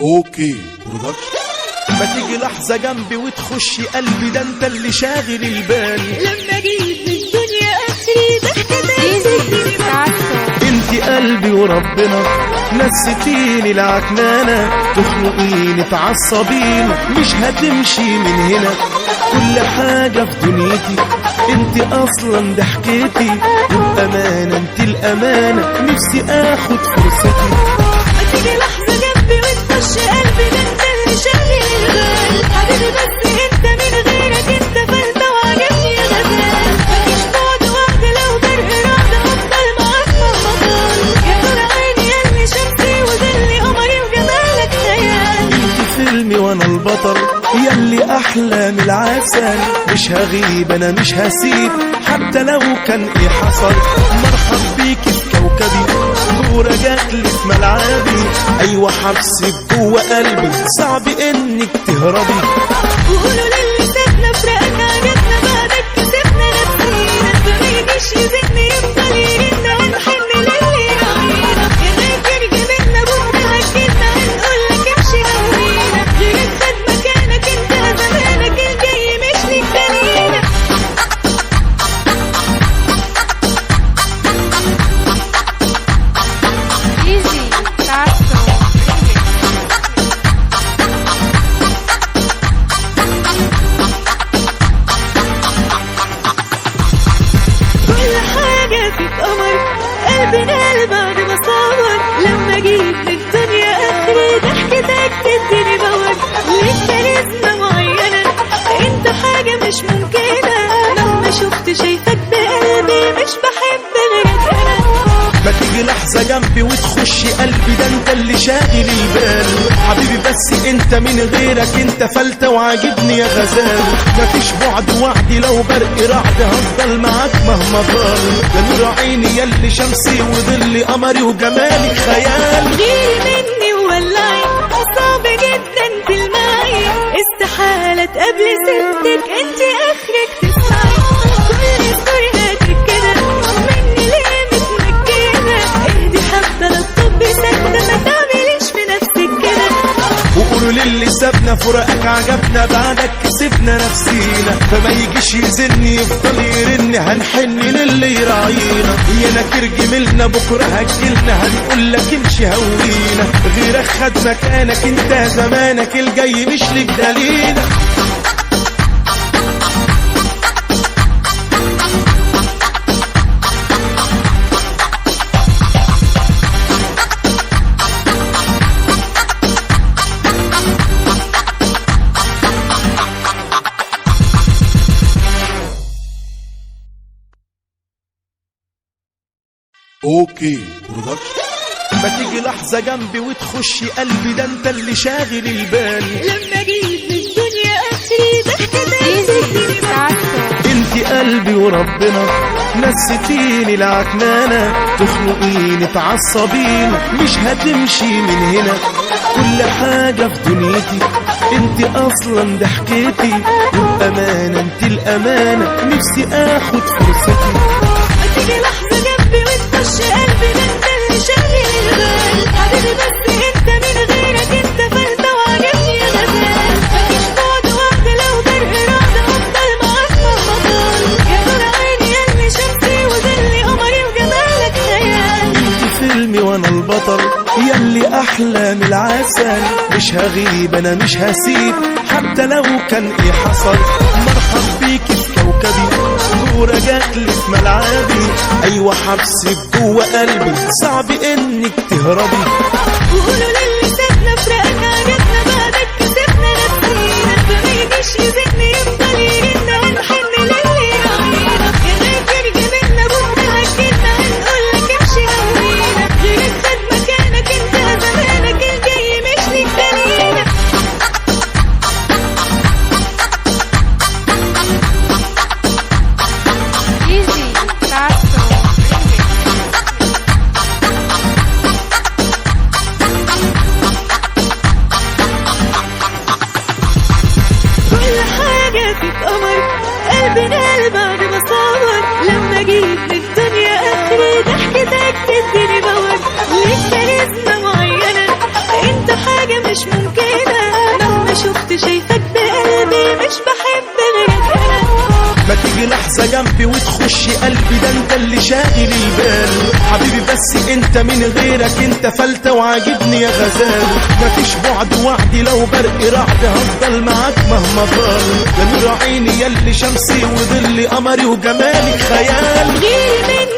اوكي برودكشن. ما تيجي لحظة جنبي وتخشي قلبي، ده انت اللي شاغل البال. لما جيت الدنيا اخري ضحكتك انت قلبي وربنا نسيتيني العكنانة، تخنقيني تعصبين مش هتمشي من هنا. كل حاجة في دنيتي انت اصلا ضحكتي، والامانة انت الامانة نفسي اخد فرصتي. ما تيجي لحظة جنبي وتخش قلبي، ده انت اللي شاغل البال. حبيبي بس انت من غيرك انت فلتة وعجبني يا غزال. مفيش بعد وعد لو برق رعد افضل معاك مهما طال. يا نور عيني ياللي شمسي وظلي قمري وجمالك خيال. انت فيلمي وانا البطل ياللي احلى من العسل. مش هغيب انا مش هسيب حتى لو كان ايه حصل. مرحب بيكي في كوكبي، نورة جاتلي في ملعبي. ايوه حبسك جوه قلبي صعب انك تهربي. وقولوا للي سابنا فراقك عجبنا، بعدك كسبنا نفسينا. فما يجيش يزني يفضل يرن ونحن للي راعينا. يا غير جبنا بكره هجينا هنقولك امشي هوينا. غيرك خد مكانك انت زمانك الجاي مش ليك تانينا. كل حاجة فيك قمر، قلبي نال بعد ما صور. لما جيت للدنيا آخري ضحكتك تديني باور. ليك كاريزما معينة انت حاجة مش ممكنة. مهما شفت شايفك بقلبي مش بحب غيرك أنا. ما تيجي لحظة جنبي وتخشي قلبي، ده انت اللي شاغل البال. حبيبي بس انت من غيرك انت فلتة وعاجبني يا غزال. مفيش بعد وعدي لو برق رعد هفضل معاك مهما طال. يا نور عيني ياللي شمسي وظلي قمري وجمالك خيال. غيري مني وولعي صعب جدا تلمعي. استحالة تقابلي سيرتك انت اخرك تسمعي. كل ستوريهاتك كده مني ليه متمكنة. اهدي حبة للطب سكتة، ما تعمليش في نفسك كده. وقولوا للي سابنا فراقك عجبنا، بعدك كسبنا نفسينا. فما يجيش يزني يفضل يرن هنحن للي يراعينا. يا نكر جميلنا بكره هتجيلنا هنقولك امشي هوينا. غيرك خد مكانك انت زمانك الجاي مش ليك دلينا. اوكي برودكشن. ما تيجي لحظة جنبي وتخشي قلبي، ده انت اللي شاغل البال. لما جيت للدنيا اخري ضحكتك انت قلبي وربنا نسيتيني العكنانة، تخنقيني تعصبين مش هتمشي من هنا. كل حاجة في دنيتي انت اصلا ضحكتي، والامانة انت الامانة نفسي اخد فرصتي. ما تيجي لحظة جنبي وتخش قلبي، ده انت اللي شاغل البال. حبيبي بس انت من غيرك انت فلتة وعجبني يا غزال. مفيش بعد وعد لو برق رعد افضل معاك مهما طال. يا نور عيني ياللي شمسي وظلي قمري وجمالك خيال. انت فيلمي وانا البطل ياللي احلى من العسل. مش هغيب انا مش هسيب حتى لو كان ايه حصل. مرحب بيكي في كوكبي، نورة جاتلي في ملعبي. ايوه حبسك جوه قلبي صعب انك تهربي. وقولوا للي سابنا فراقك عجبنا، بعدك كسبنا نفسينا. فما يجيش يزني يفضل يرن ونحن للي راعينا. يا غير جبنا بكره هجينا هنقولك امشي هوينا. غيرك خد مكانك انت زمانك الجاي مش ليك تانينا. كل حاجة فيك قمر، قلبي نال بعد ما صور. لما جيت للدنيا آخري ضحكتك تديني باور. ليك كاريزما معينة انت حاجة مش تيجي لحظة جنبي وتخش قلبي، ده انت اللي شاغل البال حبيبي، بس انت من غيرك انت فلتة وعاجبني يا غزال. مفيش بعد وعدي لو برق رعد هفضل معاك مهما طال، يا نور عيني ياللي شمسي وظل قمري وجمالك خيال. غيري